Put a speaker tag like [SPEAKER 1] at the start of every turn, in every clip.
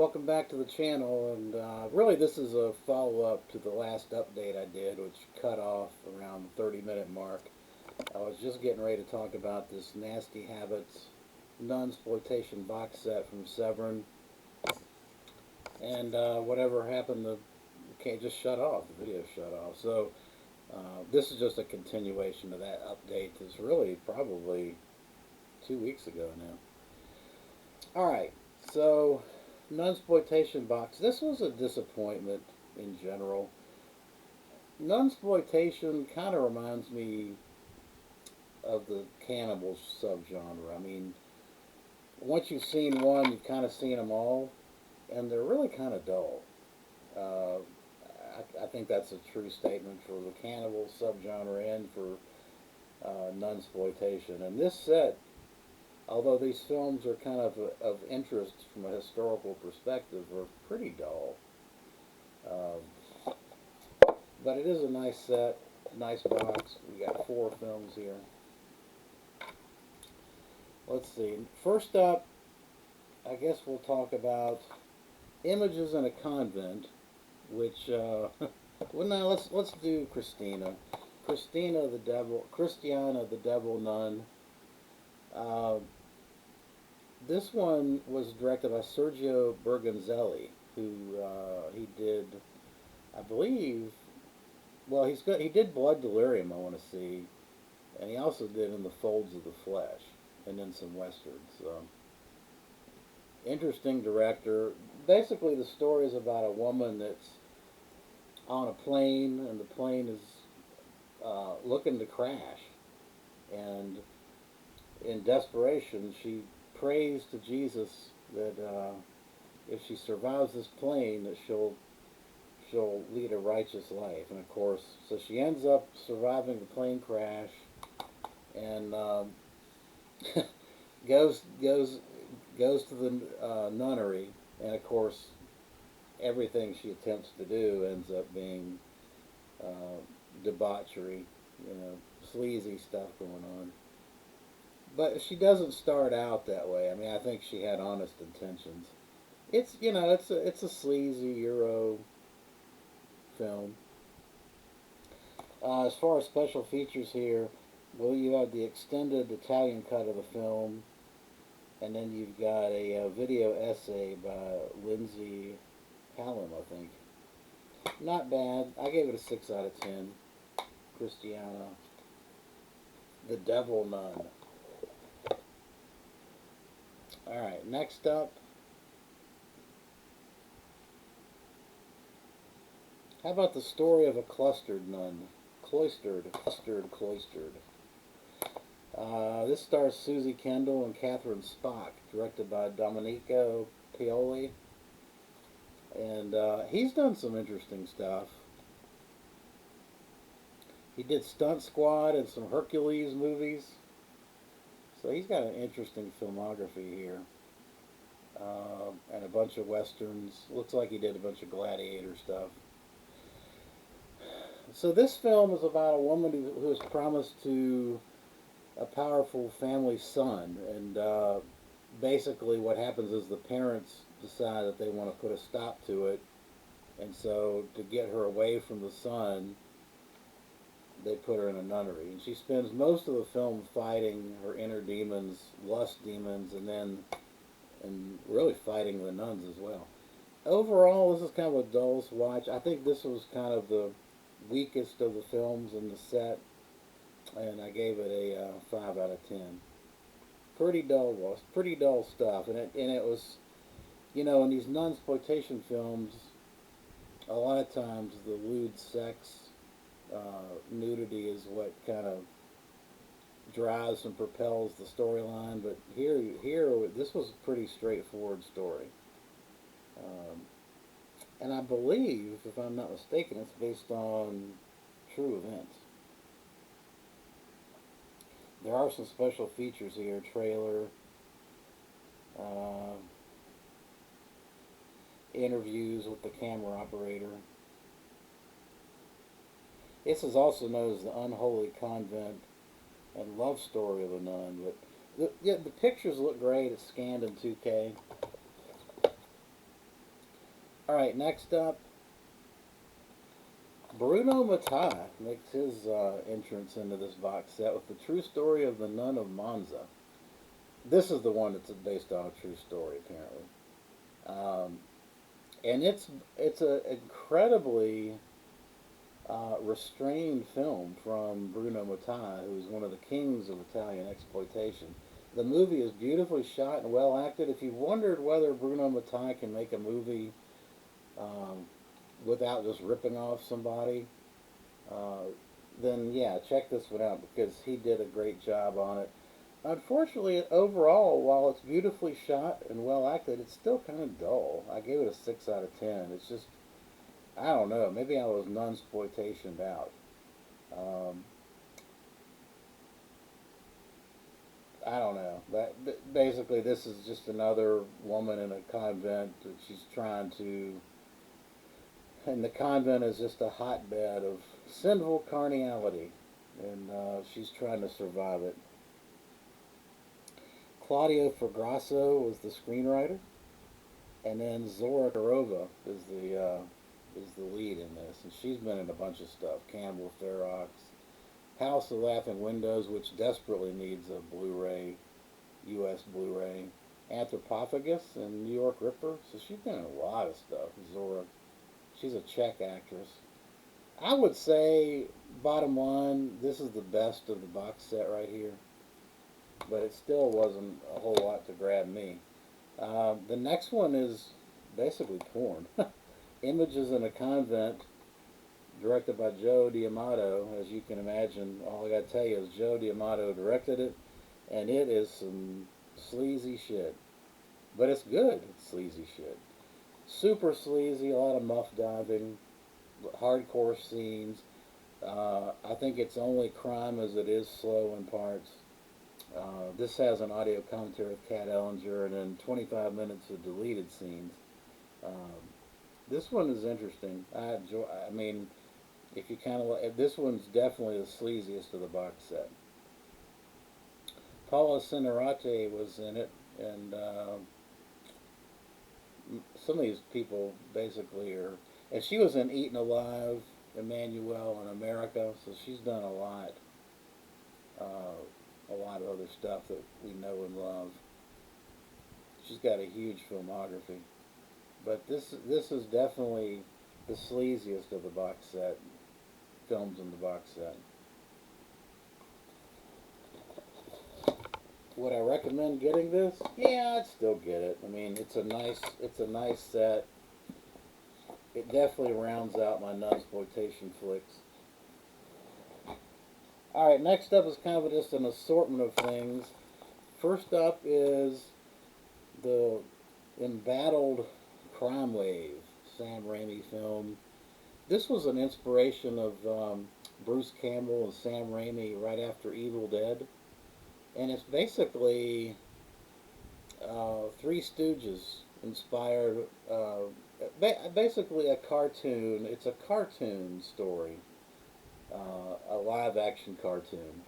[SPEAKER 1] welcome back to the channel, and really this is a follow-up to the last update I did, which cut off around the 30-minute mark. I was just getting ready to talk about this Nasty Habits Nunsploitation box set from Severin, and whatever happened, the just shut off, the video shut off. So this is just a continuation of that update that's really probably 2 weeks ago now. Alright, so Nunsploitation box. This was a disappointment in general. Nunsploitation kind of reminds me of the cannibal subgenre. I mean, once you've seen one, you've kind of seen them all, and they're really kind of dull. Uh, I think that's a true statement for the cannibal subgenre and for Nunsploitation. And this set, although these films are kind of interest from a historical perspective, are pretty dull. But it is a nice set, nice box. We got 4 films here. Let's see. First up, I guess we'll talk about Images in a Convent, which well, now let's do Christina. Christiana the Devil Nun. Uh, this one was directed by Sergio Bergonzelli, who he did, I believe. Well, he did Blood Delirium, I want to see, and he also did In the Folds of the Flesh, and then some westerns. Interesting director. Basically, the story is about a woman that's on a plane, and the plane is looking to crash, and in desperation, she prays to Jesus that if she survives this plane, that she'll lead a righteous life. And of course, so she ends up surviving the plane crash, and goes goes goes to the nunnery, and of course, everything she attempts to do ends up being debauchery, sleazy stuff going on. But she doesn't start out that way. I mean, I think she had honest intentions. It's a sleazy Euro film. As far as special features here, well, you have the extended Italian cut of the film, and then you've got a video essay by Lindsay Hallam, I think. Not bad. I gave it a 6 out of 10. Christiana, the Devil Nun. Alright, next up. How about the story of a clustered nun? Cloistered. This stars Susie Kendall and Catherine Spock, directed by Domenico Pioli. And he's done some interesting stuff. He did Stunt Squad and some Hercules movies. So he's got an interesting filmography here. And a bunch of westerns. Looks like he did a bunch of gladiator stuff. So this film is about a woman who is promised to a powerful family son. And basically what happens is the parents decide that they want to put a stop to it. And so to get her away from the son, they put her in a nunnery. And she spends most of the film fighting her inner demons, lust demons, and really fighting the nuns as well. Overall, this is kind of a dull watch. I think this was kind of the weakest of the films in the set, and I gave it a 5 out of 10. Pretty dull stuff, and it was, in these nunsploitation films, a lot of times the lewd sex, nudity is what kind of drives and propels the storyline. But here, this was a pretty straightforward story, and I believe, if I'm not mistaken, it's based on true events. There are some special features here: trailer, uh, interviews with the camera operator. This is also known as the Unholy Convent and Love Story of a Nun. But the pictures look great. It's scanned in 2K. All right, next up, Bruno Mattei makes his entrance into this box set with the true story of the Nun of Monza. This is the one that's based on a true story, apparently, um, and it's an incredibly restrained film from Bruno Mattei, who's one of the kings of Italian exploitation. The movie is beautifully shot and well acted. If you wondered whether Bruno Mattei can make a movie um, without just ripping off somebody, uh, then yeah, check this one out because he did a great job on it. Unfortunately, overall, while it's beautifully shot and well acted, it's still kind of dull. I gave it a 6 out of 10. It's just, I don't know, maybe I was nunsploitationed out. Um, I don't know. But basically, this is just another woman in a convent that she's trying to, and the convent is just a hotbed of sinful carnality, and she's trying to survive it. Claudio Fragrasso was the screenwriter, and then Zora Karova is the lead in this, and she's been in a bunch of stuff. Campbell Ferox, House of Laughing Windows, which desperately needs a Blu-ray, U.S. Blu-ray. Anthropophagus and New York Ripper. So she's been in a lot of stuff. Zora, she's a Czech actress. I would say, bottom line, this is the best of the box set right here, but it still wasn't a whole lot to grab me. The next one is basically porn. Images in a Convent, directed by Joe D'Amato. As you can imagine, all I gotta tell you is Joe D'Amato directed it, and it is some sleazy shit. But it's good. It's sleazy shit. Super sleazy, a lot of muff diving, hardcore scenes. I think it's only crime as it is slow in parts. This has an audio commentary of Kat Ellinger and then 25 minutes of deleted scenes. Um, this one is interesting. I enjoy. I mean, if you kind of like, this one's definitely the sleaziest of the box set. Paula Cinerate was in it, and some of these people basically are. And she was in Eaten Alive, Emmanuel, and America, so she's done a lot of other stuff that we know and love. She's got a huge filmography, but this is definitely the sleaziest of the box set films in the box set. Would I recommend getting this? Yeah, I'd still get it. I mean, it's a nice set. It definitely rounds out my nunsploitation flicks. All right, next up is kind of just an assortment of things. First up is the embattled crime wave Sam Raimi film. This was an inspiration of Bruce Campbell and Sam Raimi right after Evil Dead, and it's basically Three Stooges inspired. Basically, a cartoon. It's a cartoon story, a live action cartoon,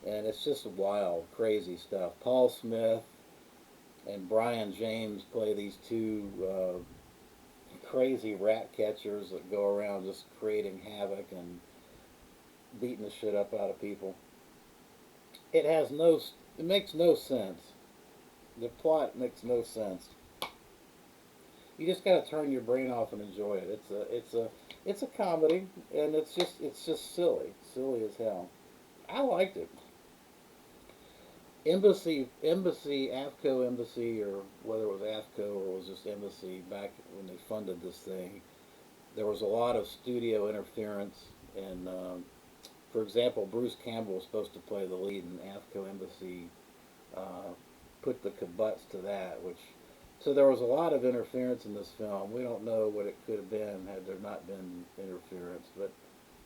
[SPEAKER 1] and it's just wild, crazy stuff. Paul Smith and Brian James play these two crazy rat catchers that go around just creating havoc and beating the shit up out of people. It has no, it makes no sense. The plot makes no sense. You just gotta turn your brain off and enjoy it. It's a comedy, and it's just silly, silly as hell. I liked it. AFCO Embassy, or whether it was AFCO or it was just Embassy back when they funded this thing, there was a lot of studio interference. And for example, Bruce Campbell was supposed to play the lead in AFCO Embassy, uh, put the kibbutz to that, which so there was a lot of interference in this film. We don't know what it could have been had there not been interference, but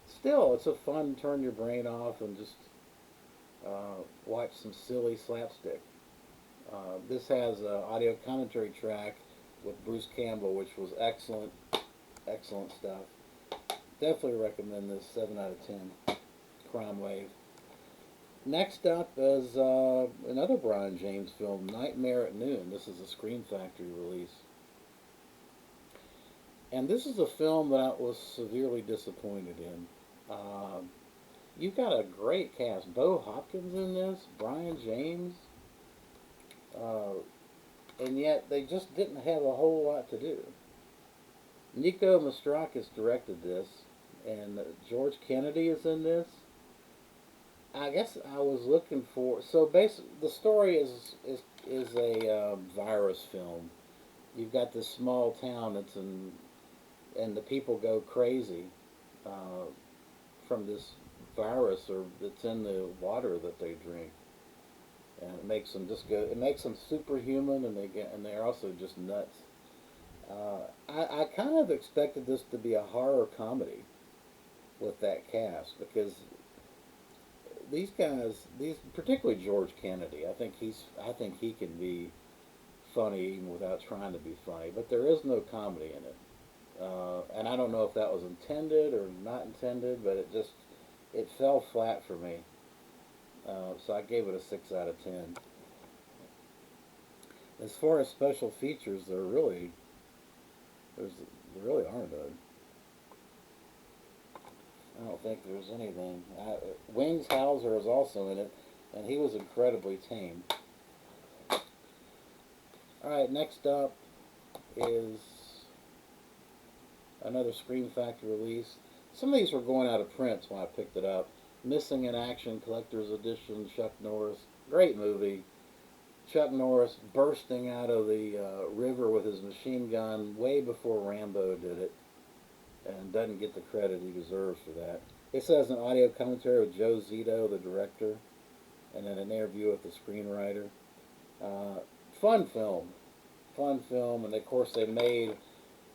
[SPEAKER 1] still, it's a fun turn your brain off and just watch some silly slapstick. This has an audio commentary track with Bruce Campbell, which was excellent, excellent stuff. Definitely recommend this. 7 out of 10. Crime Wave. Next up is another Brian James film, Nightmare at Noon. This is a Scream Factory release. And this is a film that I was severely disappointed in. You've got a great cast. Bo Hopkins in this, Brian James, uh, and yet they just didn't have a whole lot to do. Nico Mastrakis directed this, and George Kennedy is in this. I guess I was looking for so basically the story is a virus film. You've got this small town that's in and the people go crazy uh, from this virus or that's in the water that they drink, and it makes them just go. It makes them superhuman, and they're also just nuts. I kind of expected this to be a horror comedy with that cast because these guys, these particularly George Kennedy, I think he can be funny even without trying to be funny, but there is no comedy in it. And I don't know if that was intended or not intended, but it fell flat for me. So I gave it a 6 out of 10. As far as special features, there really aren't a. I don't think there's anything. Wings Hauser is also in it, and he was incredibly tame. All right, next up is another Scream Factory release. Some of these were going out of print when I picked it up. Missing in Action Collector's Edition, Chuck Norris. Great movie. Chuck Norris bursting out of the river with his machine gun way before Rambo did it, and doesn't get the credit he deserves for that. It says an audio commentary with Joe Zito, the director, and then an interview with the screenwriter. Uh, fun film. Fun film, and of course they made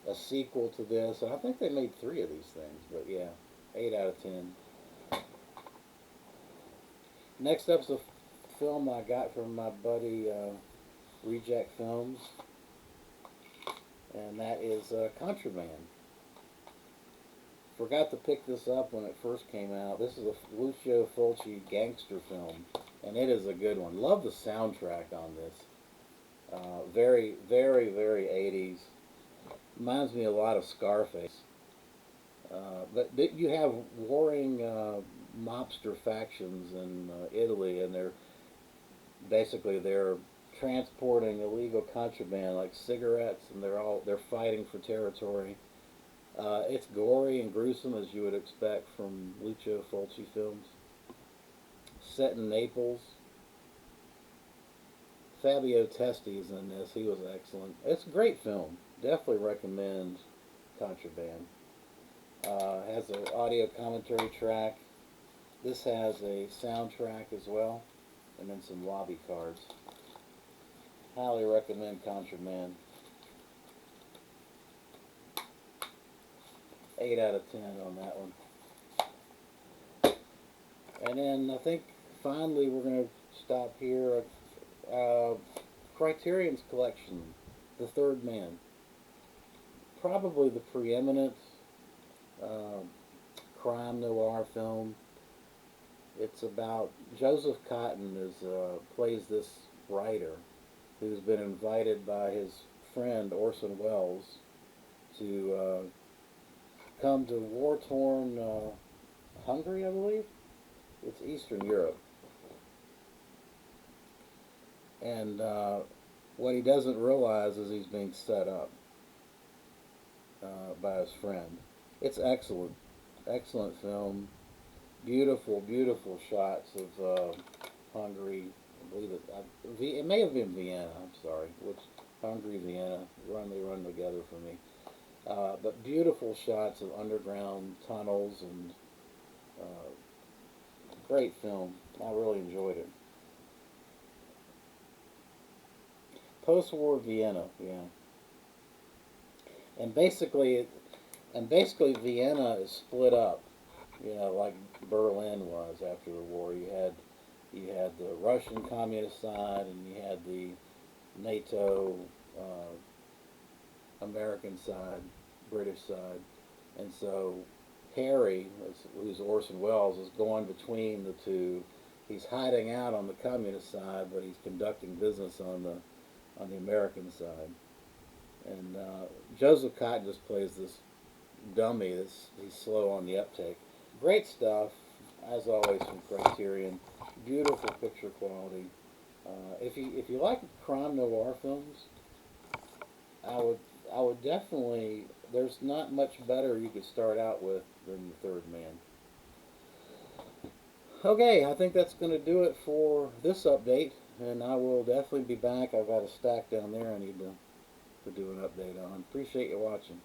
[SPEAKER 1] a sequel to this, and I think they made 3 of these things, but yeah, 8 out of 10. Next up's a film I got from my buddy Reject Films, and that is Contraband. Forgot to pick this up when it first came out. This is a Lucio Fulci gangster film, and it is a good one. Love the soundtrack on this. Very, very, very 80s. Reminds me a lot of Scarface. But you have warring mobster factions in Italy, and they're transporting illegal contraband like cigarettes, and they're fighting for territory. It's gory and gruesome as you would expect from Lucio Fulci films. Set in Naples. Fabio Testi's in this. He was excellent. It's a great film. Definitely recommend Contraband. Has an audio commentary track. This has a soundtrack as well, and then some lobby cards. Highly recommend Contraband. 8 out of 10 on that one. And then I think finally we're going to stop here. Criterion's Collection, The Third Man. Probably the preeminent uh, crime noir film. It's about Joseph Cotton plays this writer who's been invited by his friend Orson Welles to come to war-torn Hungary, I believe. It's Eastern Europe. And what he doesn't realize is he's being set up by his friend. It's excellent. Excellent film. Beautiful, beautiful shots of Hungary. I believe it may have been Vienna. I'm sorry. Which Hungary, Vienna, they run together for me. But beautiful shots of underground tunnels and great film. I really enjoyed it. Post-war Vienna, yeah. And basically, Vienna is split up. Like Berlin was after the war. You had the Russian communist side, and you had the NATO American side, British side, and so Harry, who's Orson Welles, is going between the two. He's hiding out on the communist side, but he's conducting business on the American side. And Joseph Cotton just plays this dummy. He's slow on the uptake. Great stuff, as always from Criterion. Beautiful picture quality. If you like crime noir films, I would I would definitely. There's not much better you could start out with than The Third Man. Okay, I think that's going to do it for this update, and I will definitely be back. I've got a stack down there I need to do an update on. Appreciate you watching.